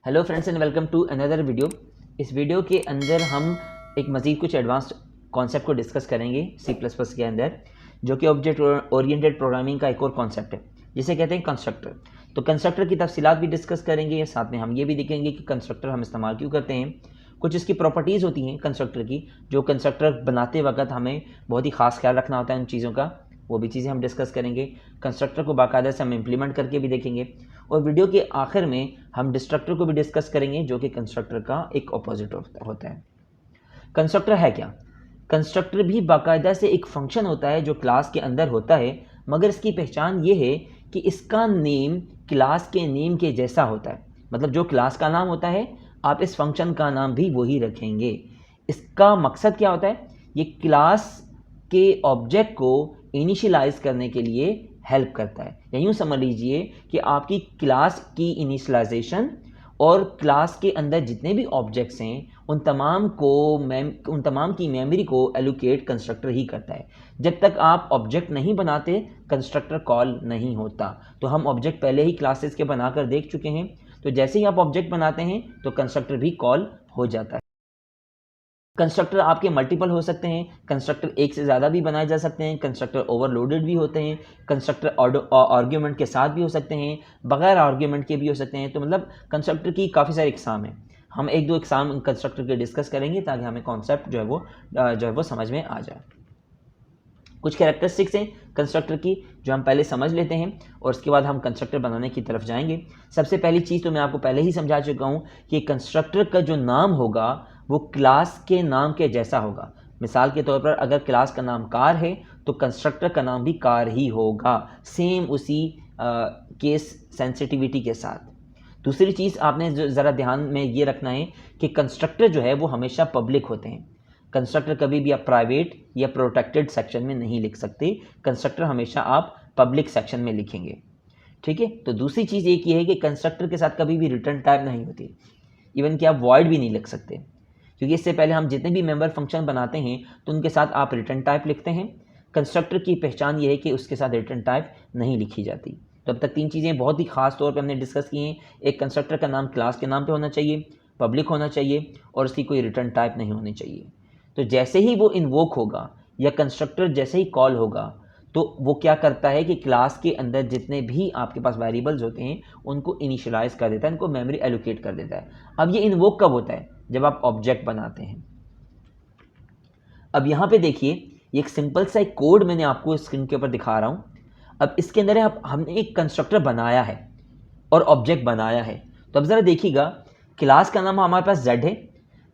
Hello friends and welcome to another video. इस वीडियो के अंदर हम एक मज़ीद कुछ एडवांस्ड कॉन्सेप्ट को डिस्कस करेंगे C++ के अंदर, जो कि ऑब्जेक्ट ओरिएंटेड प्रोग्रामिंग का एक और कॉन्सेप्ट है जिसे कहते हैं कंस्ट्रक्टर। तो कंस्ट्रक्टर की तफसीलात भी डिस्कस करेंगे, साथ में हम ये भी देखेंगे कि कंस्ट्रक्टर हम इस्तेमाल क्यों करते हैं, कुछ इसकी प्रॉपर्टीज़ होती हैं कंस्ट्रक्टर की, जो कंस्ट्रक्टर बनाते वक्त हमें बहुत ही खास ख्याल रखना होता है उन चीज़ों का, वो भी चीज़ें हम डिस्कस करेंगे। कंस्ट्रक्टर को बाकायदा से हम इम्प्लीमेंट करके भी देखेंगे और वीडियो के आखिर में हम डिस्ट्रक्टर को भी डिस्कस करेंगे, जो कि कंस्ट्रक्टर का एक ऑपोजिट होता है। कंस्ट्रक्टर है क्या? कंस्ट्रक्टर भी बाकायदा से एक फंक्शन होता है जो क्लास के अंदर होता है, मगर इसकी पहचान ये है कि इसका नेम क्लास के नेम के जैसा होता है। मतलब जो क्लास का नाम होता है, आप इस फंक्शन का नाम भी वही रखेंगे। इसका मकसद क्या होता है? ये क्लास के ऑब्जेक्ट को इनिशियलाइज करने के लिए हेल्प करता है। या यूँ समझ लीजिए कि आपकी क्लास की इनिशियलाइजेशन और क्लास के अंदर जितने भी ऑब्जेक्ट्स हैं उन तमाम की मेमोरी को एलोकेट कंस्ट्रक्टर ही करता है। जब तक आप ऑब्जेक्ट नहीं बनाते, कंस्ट्रक्टर कॉल नहीं होता। तो हम ऑब्जेक्ट पहले ही क्लासेस के बनाकर देख चुके हैं। तो जैसे ही आप ऑब्जेक्ट बनाते हैं तो कंस्ट्रक्टर भी कॉल हो जाता है। कंस्ट्रक्टर आपके मल्टीपल हो सकते हैं, कंस्ट्रक्टर एक से ज़्यादा भी बनाए जा सकते हैं, कंस्ट्रक्टर ओवरलोडेड भी होते हैं, कंस्ट्रक्टर आर्ग्यूमेंट के साथ भी हो सकते हैं, बगैर आर्ग्यूमेंट के भी हो सकते हैं। तो मतलब कंस्ट्रक्टर की काफ़ी सारी इकसाम हैं। हम एक दो इकसाम कंस्ट्रक्टर के डिस्कस करेंगे ताकि हमें कॉन्सेप्ट जो है वो समझ में आ जाए। कुछ कैरेक्टरिस्टिक्स हैं कंस्ट्रक्टर की जो हम पहले समझ लेते हैं और उसके बाद हम कंस्ट्रक्टर बनाने की तरफ जाएंगे। सबसे पहली चीज़ तो मैं आपको पहले ही समझा चुका हूँ कि कंस्ट्रक्टर का जो नाम होगा वो क्लास के नाम के जैसा होगा। मिसाल के तौर पर अगर क्लास का नाम कार है तो कंस्ट्रक्टर का नाम भी कार ही होगा, सेम उसी केस सेंसिटिविटी के साथ। दूसरी चीज़ आपने ज़रा ध्यान में ये रखना है कि कंस्ट्रक्टर जो है वो हमेशा पब्लिक होते हैं। कंस्ट्रक्टर कभी भी आप प्राइवेट या प्रोटेक्टेड सेक्शन में नहीं लिख सकते, कंस्ट्रक्टर हमेशा आप पब्लिक सेक्शन में लिखेंगे। ठीक है। तो दूसरी चीज़ एक ये है कि कंस्ट्रक्टर के साथ कभी भी रिटर्न टाइप नहीं होती, इवन कि आप वॉइड भी नहीं लिख सकते, क्योंकि इससे पहले हम जितने भी मेंबर फंक्शन बनाते हैं तो उनके साथ आप रिटर्न टाइप लिखते हैं। कंस्ट्रक्टर की पहचान ये है कि उसके साथ रिटर्न टाइप नहीं लिखी जाती। तो अब तक तीन चीज़ें बहुत ही खास तौर पे हमने डिस्कस की हैं। एक, कंस्ट्रक्टर का नाम क्लास के नाम पे होना चाहिए, पब्लिक होना चाहिए और उसकी कोई रिटर्न टाइप नहीं होनी चाहिए। तो जैसे ही वो इन्वोक होगा या कंस्ट्रक्टर जैसे ही कॉल होगा तो वो क्या करता है कि क्लास के अंदर जितने भी आपके पास वेरिएबल्स होते हैं उनको इनिशियलाइज कर देता है, उनको मेमोरी एलोकेट कर देता है। अब ये इन्वोक कब होता है? जब आप ऑब्जेक्ट बनाते हैं। अब यहाँ पे देखिए, ये एक सिंपल सा एक कोड मैंने आपको स्क्रीन के ऊपर दिखा रहा हूँ। अब इसके अंदर हमने एक कंस्ट्रक्टर बनाया है और ऑब्जेक्ट बनाया है। तो अब ज़रा देखिएगा, क्लास का नाम हमारे पास z है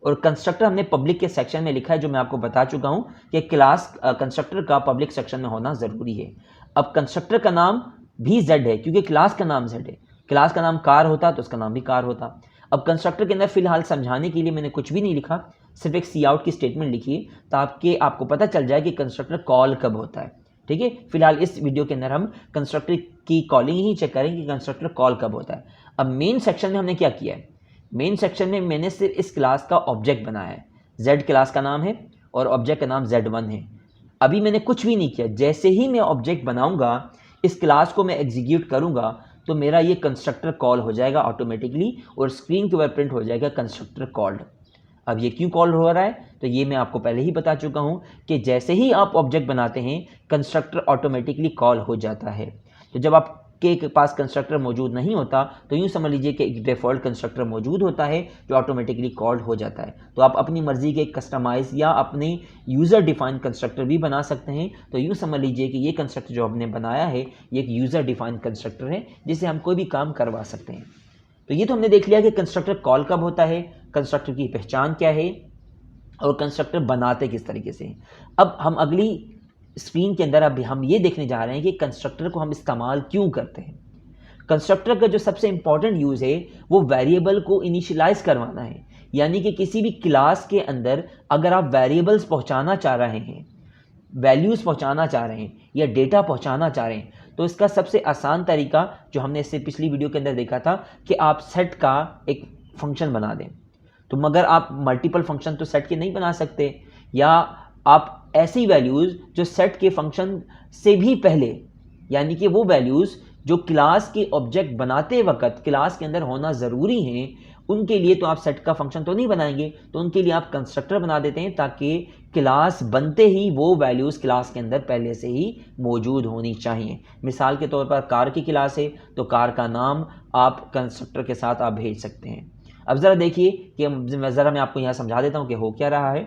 और कंस्ट्रक्टर हमने पब्लिक के सेक्शन में लिखा है, जो मैं आपको बता चुका हूँ कि क्लास कंस्ट्रक्टर का पब्लिक सेक्शन में होना ज़रूरी है। अब कंस्ट्रक्टर का नाम भी z है क्योंकि क्लास का नाम z है। क्लास का नाम कार होता तो उसका नाम भी कार होता। अब कंस्ट्रक्टर के अंदर फिलहाल समझाने के लिए मैंने कुछ भी नहीं लिखा, सिर्फ एक सी आउट की स्टेटमेंट लिखी है ताकि आपको पता चल जाए कि कंस्ट्रक्टर कॉल कब होता है। ठीक है। फिलहाल इस वीडियो के अंदर हम कंस्ट्रक्टर की कॉलिंग ही चेक करेंगे कि कंस्ट्रक्टर कॉल कब होता है। अब मेन सेक्शन में हमने क्या किया है? मेन सेक्शन में मैंने सिर्फ इस क्लास का ऑब्जेक्ट बनाया है। z क्लास का नाम है और ऑब्जेक्ट का नाम z1 है। अभी मैंने कुछ भी नहीं किया। जैसे ही मैं ऑब्जेक्ट बनाऊंगा, इस क्लास को मैं एग्जीक्यूट करूंगा तो मेरा ये कंस्ट्रक्टर कॉल हो जाएगा ऑटोमेटिकली और स्क्रीन के ऊपर प्रिंट हो जाएगा कंस्ट्रक्टर कॉल्ड। अब ये क्यों कॉल हो रहा है? तो ये मैं आपको पहले ही बता चुका हूँ कि जैसे ही आप ऑब्जेक्ट बनाते हैं कंस्ट्रक्टर ऑटोमेटिकली कॉल हो जाता है। तो जब आपके पास कंस्ट्रक्टर मौजूद नहीं होता तो यूँ समझ लीजिए कि एक डिफ़ॉल्ट कंस्ट्रक्टर मौजूद होता है जो ऑटोमेटिकली कॉल्ड हो जाता है। तो आप अपनी मर्ज़ी के कस्टमाइज या अपने यूज़र डिफाइंड कंस्ट्रक्टर भी बना सकते हैं। तो यूँ समझ लीजिए कि ये कंस्ट्रक्टर जो हमने बनाया है ये एक यूज़र डिफाइंड कंस्ट्रक्टर है जिससे हम कोई भी काम करवा सकते हैं। तो ये तो हमने देख लिया कि कंस्ट्रक्टर कॉल कब होता है, कंस्ट्रक्टर की पहचान क्या है और कंस्ट्रक्टर बनाते किस तरीके से। अब हम अगली स्क्रीन के अंदर अब हम ये देखने जा रहे हैं कि कंस्ट्रक्टर को हम इस्तेमाल क्यों करते हैं। कंस्ट्रक्टर का जो सबसे इंपॉर्टेंट यूज़ है वो वेरिएबल को इनिशियलाइज करवाना है। यानी कि किसी भी क्लास के अंदर अगर आप वेरिएबल्स पहुंचाना चाह रहे हैं, वैल्यूज़ पहुंचाना चाह रहे हैं या डेटा पहुंचाना चाह रहे हैं, तो इसका सबसे आसान तरीका जो हमने इससे पिछली वीडियो के अंदर देखा था कि आप सेट का एक फंक्शन बना दें। तो मगर आप मल्टीपल फंक्शन तो सेट के नहीं बना सकते, या आप ऐसी वैल्यूज़ जो सेट के फंक्शन से भी पहले, यानी कि वो वैल्यूज़ जो क्लास के ऑब्जेक्ट बनाते वक्त क्लास के अंदर होना ज़रूरी हैं, उनके लिए तो आप सेट का फंक्शन तो नहीं बनाएंगे, तो उनके लिए आप कंस्ट्रक्टर बना देते हैं ताकि क्लास बनते ही वो वैल्यूज़ क्लास के अंदर पहले से ही मौजूद होनी चाहिए। मिसाल के तौर पर कार की क्लास है तो कार का नाम आप कंस्ट्रक्टर के साथ आप भेज सकते हैं। अब ज़रा देखिए कि मैं आपको यहाँ समझा देता हूँ कि हो क्या रहा है।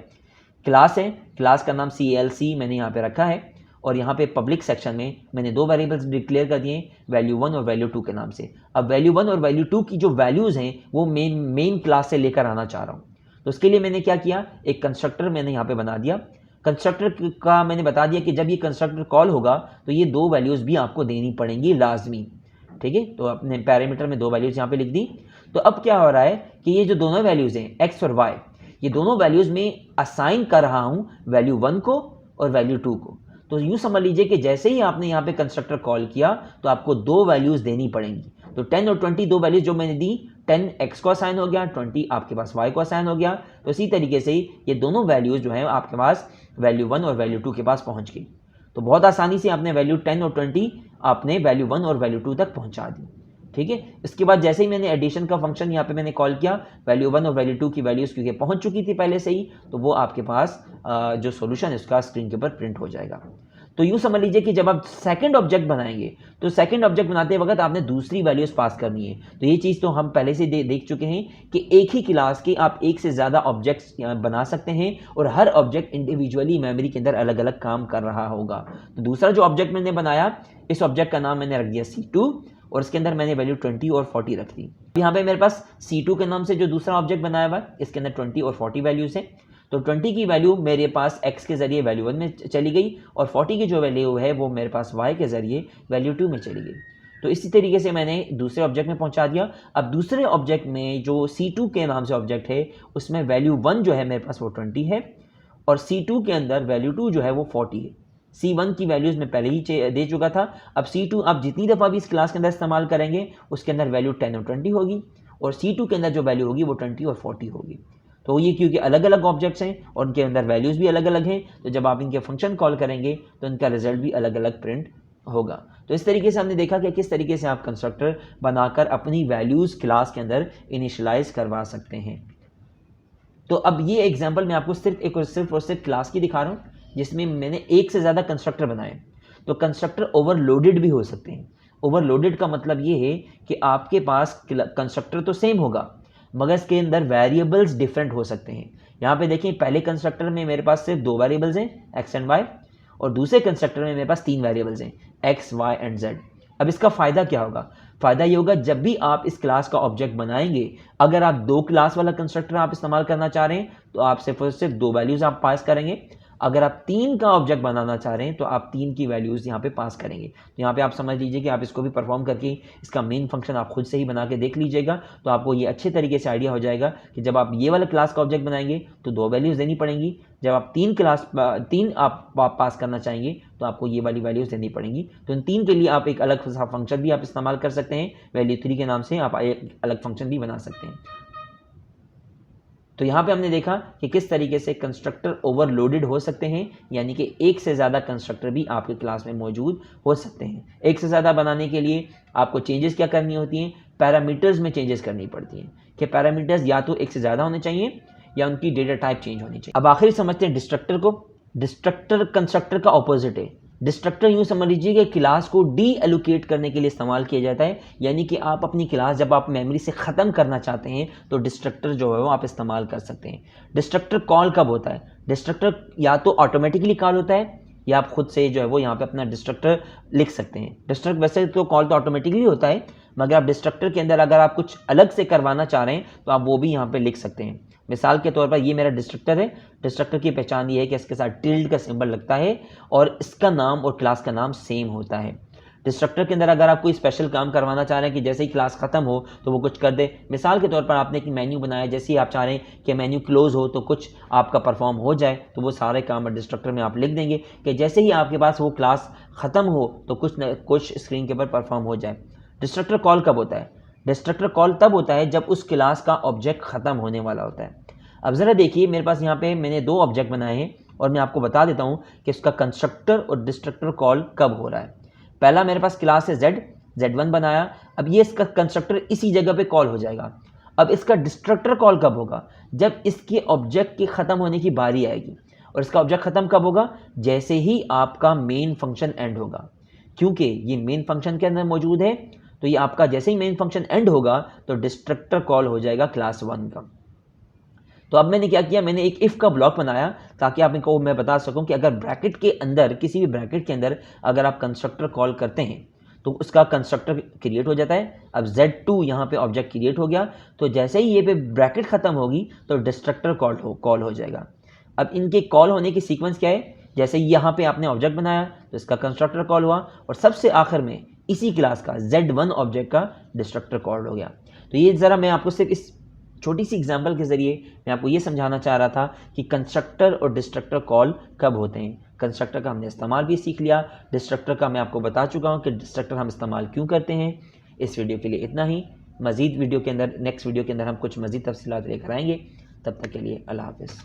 क्लास है, क्लास का नाम CLC मैंने यहाँ पे रखा है और यहाँ पे पब्लिक सेक्शन में मैंने दो वेरिएबल्स डिक्लेयर कर दिए, वैल्यू 1 और वैल्यू 2 के नाम से। अब वैल्यू 1 और वैल्यू 2 की जो वैल्यूज़ हैं वो मेन क्लास से लेकर आना चाह रहा हूँ। तो उसके लिए मैंने क्या किया, एक कंस्ट्रक्टर मैंने यहाँ पे बना दिया। कंस्ट्रक्टर का मैंने बता दिया कि जब ये कंस्ट्रक्टर कॉल होगा तो ये दो वैल्यूज़ भी आपको देनी पड़ेंगी लाजमी, ठीक है। तो अपने पैरामीटर में दो वैल्यूज़ यहाँ पे लिख दी। तो अब क्या हो रहा है कि ये जो दोनों वैल्यूज़ हैं एक्स और वाई, ये दोनों वैल्यूज़ में असाइन कर रहा हूँ वैल्यू 1 को और वैल्यू 2 को। तो यूँ समझ लीजिए कि जैसे ही आपने यहाँ पे कंस्ट्रक्टर कॉल किया तो आपको दो वैल्यूज़ देनी पड़ेंगी। तो 10 और 20 दो वैल्यूज़ जो मैंने दी, 10 x को असाइन हो गया, 20 आपके पास y को असाइन हो गया। तो इसी तरीके से ही ये दोनों वैल्यूज़ जो हैं आपके पास वैल्यू 1 और वैल्यू 2 के पास पहुँच गई। तो बहुत आसानी से आपने वैल्यू 10 और 20 आपने वैल्यू 1 और वैल्यू 2 तक पहुँचा दी, ठीक है। इसके बाद जैसे ही मैंने एडिशन का फंक्शन यहाँ पे मैंने कॉल किया, वैल्यू 1 और वैल्यू 2 की वैल्यूज़ क्योंकि पहुँच चुकी थी पहले से ही, तो वो आपके पास जो सॉल्यूशन है उसका स्क्रीन के ऊपर प्रिंट हो जाएगा। तो यूँ समझ लीजिए कि जब आप सेकंड ऑब्जेक्ट बनाएंगे तो सेकंड ऑब्जेक्ट बनाते वक्त आपने दूसरी वैल्यूज़ पास करनी है। तो ये चीज़ तो हम पहले से देख चुके हैं कि एक ही क्लास के आप एक से ज़्यादा ऑब्जेक्ट्स बना सकते हैं और हर ऑब्जेक्ट इंडिविजुअली मेमोरी के अंदर अलग अलग काम कर रहा होगा। तो दूसरा जो ऑब्जेक्ट मैंने बनाया, इस ऑब्जेक्ट का नाम मैंने रख दिया C2 और इसके अंदर मैंने वैल्यू 20 और 40 रख दी। यहाँ पे मेरे पास C2 के नाम से जो दूसरा ऑब्जेक्ट बनाया हुआ है इसके अंदर 20 और 40 वैल्यूज़ हैं। तो 20 की वैल्यू मेरे पास x के ज़रिए वैल्यू 1 में चली गई और 40 की जो वैल्यू है वो मेरे पास y के ज़रिए वैल्यू 2 में चली गई। तो इसी तरीके से मैंने दूसरे ऑब्जेक्ट में पहुंचा दिया। अब दूसरे ऑब्जेक्ट में जो C2 के नाम से ऑब्जेक्ट है उसमें वैल्यू 1 जो है मेरे पास वो 20 है और C2 के अंदर वैल्यू 2 जो है वो 40 है। C1 की वैल्यूज़ मैं पहले ही दे चुका था। अब C2 आप जितनी दफ़ा भी इस क्लास के अंदर इस्तेमाल करेंगे उसके अंदर वैल्यू 10 और 20 होगी और C2 के अंदर जो वैल्यू होगी वो 20 और 40 होगी। तो ये क्योंकि अलग अलग ऑब्जेक्ट्स हैं और उनके अंदर वैल्यूज़ भी अलग अलग हैं, तो जब आप इनके फंक्शन कॉल करेंगे तो इनका रिजल्ट भी अलग अलग प्रिंट होगा। तो इस तरीके से हमने देखा कि किस तरीके से आप कंस्ट्रक्टर बनाकर अपनी वैल्यूज़ क्लास के अंदर इनिशियलाइज करवा सकते हैं। तो अब ये एग्जाम्पल मैं आपको सिर्फ और सिर्फ क्लास की दिखा रहा हूँ जिसमें मैंने एक से ज़्यादा कंस्ट्रक्टर बनाए। तो कंस्ट्रक्टर ओवरलोडेड भी हो सकते हैं। ओवरलोडेड का मतलब ये है कि आपके पास कंस्ट्रक्टर तो सेम होगा मगर इसके अंदर वेरिएबल्स डिफरेंट हो सकते हैं। यहाँ पे देखिए पहले कंस्ट्रक्टर में मेरे पास सिर्फ दो वेरिएबल्स हैं एक्स एंड वाई और दूसरे कंस्ट्रक्टर में मेरे पास तीन वेरिएबल्स हैं एक्स वाई एंड जेड। अब इसका फ़ायदा क्या होगा? फ़ायदा ये होगा जब भी आप इस क्लास का ऑब्जेक्ट बनाएंगे, अगर आप दो क्लास वाला कंस्ट्रक्टर आप इस्तेमाल करना चाह रहे हैं तो आप सिर्फ दो वैल्यूज़ आप पास करेंगे। अगर आप तीन का ऑब्जेक्ट बनाना चाह रहे हैं तो आप तीन की वैल्यूज़ यहाँ पे पास करेंगे। तो यहाँ पे आप समझ लीजिए कि आप इसको भी परफॉर्म करके इसका मेन फंक्शन आप खुद से ही बना के देख लीजिएगा तो आपको ये अच्छे तरीके से आइडिया हो जाएगा कि जब आप ये वाला क्लास का ऑब्जेक्ट बनाएंगे तो दो वैल्यूज़ देनी पड़ेंगी। जब आप तीन आप पास करना चाहेंगे तो आपको ये वाली वैल्यूज़ देनी पड़ेंगी। तो इन तीन के लिए आप एक अलग फंक्शन भी आप इस्तेमाल कर सकते हैं। वैल्यू 3 के नाम से आप एक अलग फंक्शन भी बना सकते हैं। तो यहाँ पे हमने देखा कि किस तरीके से कंस्ट्रक्टर ओवरलोडेड हो सकते हैं, यानी कि एक से ज़्यादा कंस्ट्रक्टर भी आपके क्लास में मौजूद हो सकते हैं। एक से ज़्यादा बनाने के लिए आपको चेंजेस क्या करनी होती हैं? पैरामीटर्स में चेंजेस करनी पड़ती हैं कि पैरामीटर्स या तो एक से ज़्यादा होने चाहिए या उनकी डेटा टाइप चेंज होनी चाहिए। अब आखिरी समझते हैं डिस्ट्रक्टर को। डिस्ट्रक्टर कंस्ट्रक्टर का ऑपोजिट है। डिस्ट्रक्टर यूँ समझ लीजिए कि क्लास को डी एलोकेट करने के लिए इस्तेमाल किया जाता है, यानी कि आप अपनी क्लास जब आप मेमोरी से ख़त्म करना चाहते हैं तो डिस्ट्रक्टर जो है वो आप इस्तेमाल कर सकते हैं। डिस्ट्रक्टर कॉल कब होता है? डिस्ट्रक्टर या तो ऑटोमेटिकली कॉल होता है या आप खुद से जो है वो यहाँ पे अपना डिस्ट्रक्टर लिख सकते हैं। डिस्ट्रक्टर वैसे तो कॉल तो ऑटोमेटिकली होता है मगर आप डिस्ट्रक्टर के अंदर अगर आप कुछ अलग से करवाना चाह रहे हैं तो आप वो भी यहाँ पे लिख सकते हैं। मिसाल के तौर पर ये मेरा डिस्ट्रक्टर है। डिस्ट्रक्टर की पहचान ये है कि इसके साथ टिल्ड का सिंबल लगता है और इसका नाम और क्लास का नाम सेम होता है। डिस्ट्रक्टर के अंदर अगर आप कोई स्पेशल काम करवाना चाह रहे हैं कि जैसे ही क्लास ख़त्म हो तो वो कुछ कर दे। मिसाल के तौर पर आपने एक मेन्यू बनाया, जैसे ही आप चाह रहे हैं कि मेन्यू क्लोज हो तो कुछ आपका परफॉर्म हो जाए, तो वो सारे काम डिस्ट्रक्टर में आप लिख देंगे कि जैसे ही आपके पास वो क्लास ख़त्म हो तो कुछ स्क्रीन के ऊपर परफॉर्म हो जाए। डिस्ट्रक्टर कॉल कब होता है? डिस्ट्रक्टर कॉल तब होता है जब उस क्लास का ऑब्जेक्ट ख़त्म होने वाला होता है। अब ज़रा देखिए मेरे पास यहाँ पे मैंने दो ऑब्जेक्ट बनाए हैं और मैं आपको बता देता हूँ कि इसका कंस्ट्रक्टर और डिस्ट्रक्टर कॉल कब हो रहा है। पहला मेरे पास क्लास है Z1 बनाया। अब ये इसका कंस्ट्रक्टर इसी जगह पे कॉल हो जाएगा। अब इसका डिस्ट्रक्टर कॉल कब होगा? जब इसके ऑब्जेक्ट के ख़त्म होने की बारी आएगी। और इसका ऑब्जेक्ट ख़त्म कब होगा? जैसे ही आपका मेन फंक्शन एंड होगा। क्योंकि ये मेन फंक्शन के अंदर मौजूद है, तो ये आपका जैसे ही मेन फंक्शन एंड होगा तो डिस्ट्रक्टर कॉल हो जाएगा क्लास 1 का। तो अब मैंने क्या किया, मैंने एक इफ़ का ब्लॉक बनाया ताकि आप इनको मैं बता सकूं कि अगर ब्रैकेट के अंदर, किसी भी ब्रैकेट के अंदर अगर आप कंस्ट्रक्टर कॉल करते हैं तो उसका कंस्ट्रक्टर क्रिएट हो जाता है। अब Z2 यहाँ पे ऑब्जेक्ट क्रिएट हो गया, तो जैसे ही ये पे ब्रैकेट ख़त्म होगी तो डिस्ट्रक्टर कॉल हो जाएगा। अब इनके कॉल होने की सीक्वेंस क्या है? जैसे यहाँ पे आपने ऑब्जेक्ट बनाया तो इसका कंस्ट्रक्टर कॉल हुआ, और सबसे आखिर में इसी क्लास का Z1 ऑब्जेक्ट का डिस्ट्रक्टर कॉल हो गया। तो ये ज़रा मैं आपको सिर्फ इस छोटी सी एग्जांपल के ज़रिए मैं आपको ये समझाना चाह रहा था कि कंस्ट्रक्टर और डिस्ट्रक्टर कॉल कब होते हैं। कंस्ट्रक्टर का हमने इस्तेमाल भी सीख लिया, डिस्ट्रक्टर का मैं आपको बता चुका हूँ कि डिस्ट्रक्टर हम इस्तेमाल क्यों करते हैं। इस वीडियो के लिए इतना ही। मज़ीद वीडियो के अंदर, नेक्स्ट वीडियो के अंदर हम कुछ मज़ीद तफसीलात लेकर आएंगे। तब तक के लिए अल्लाह हाफ़िज़।